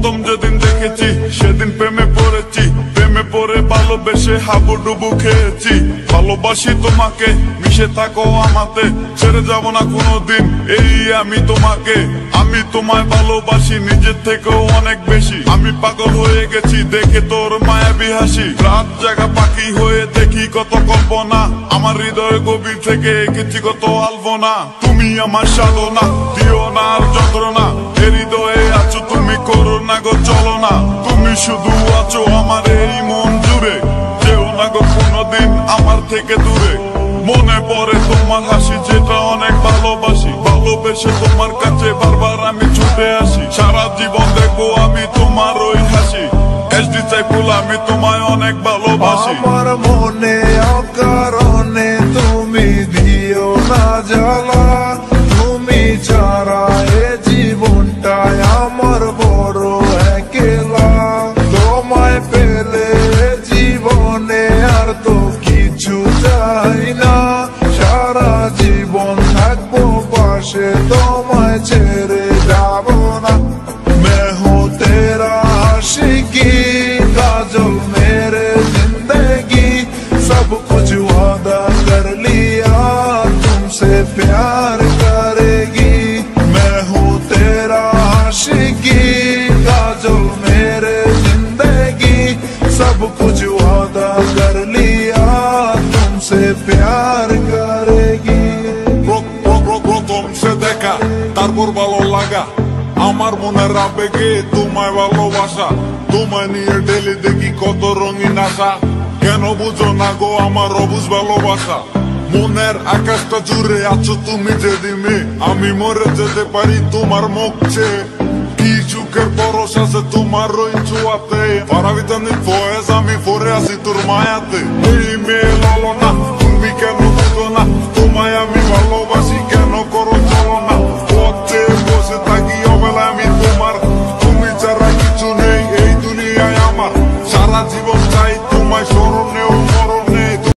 প্রথম যেদিন দেখেছি সেদিন প্রেমে পড়েছি, প্রেমে পড়ে ভালোবেসে হাবুডুবু খেয়েছি। ভালোবাসি তোমাকে, মিশে থাকো আমাতে, ছেড়ে যাব না কোনোদিন এই আমি তোমাকে। আমি তোমায় ভালোবাসি নিজের থেকেও অনেক বেশি, আমি পাগল হয়ে গেছি দেখে তোর মায়াবী হাসি। রাত জাগা পাখি হয়ে দেখি কত কল্পনা, আমার হৃদয় গভীর থেকে এঁকেছি কত আলপনা। তুমি আমার সাধনা, দিও না আর যন্ত্রণা, এ হৃদয়ে আছো তুমি, করো না গো চলো না। তুমি শুধু আছো আমার এই মন জুড়ে, যেও না গো কোনোদিন আমার থেকে দূরে। মনে পড়ে তোমার হাসি যেটা অনেক ভালোবাসি, ভালোবেসে তোমার কাছে বারবার আমি ছুটে আসি। সারা জীবন দেখবো আমি তোমার ওই হাসি, এসডি সাইফুল আমি তোমায় অনেক ভালোবাসি। আমার মনে অকারণে তুমি দিও না জ্বালা, তুমি ছাড়া এ জীবনটায় আমার বড় একলা। তোমায় পেলে জীবনে আর তো কিছু চাই না, সারা জীবন থাকবো পাশে, তোমায় ছেড়ে যাব না। मैं हूँ तेरा आशिकी काजल मेरे जिंदगी, सब कुछ वादा कर लिया तुमसे प्यार करेगी। मैं हूँ तेरा आशिकी काजल मेरे जिंदगी, सब कुछ वादा कर लिया तुमसे प्यार करेगी। প্রথম সে দেখা তারপর ভালো লাগা, আমার মনের আবেগে তোমায় ভালোবাসা। তোমায় নিয়ে ডেলি দেখি কত রঙিন আশা, কেন বুঝো না গো আমার অবুঝ ভালোবাসা। মনের আকাশটা জুড়ে আছো তুমি যেদিনে, আমি মরে যেতে পারি তোমার মুখ চেয়ে। কি সুখের পরশ আছে তোমার ওই ছোঁয়াতে, পারাবিতানি ফয়েজ আমি পরে আছি তোর মায়াতে। এই মেয়ে লালনা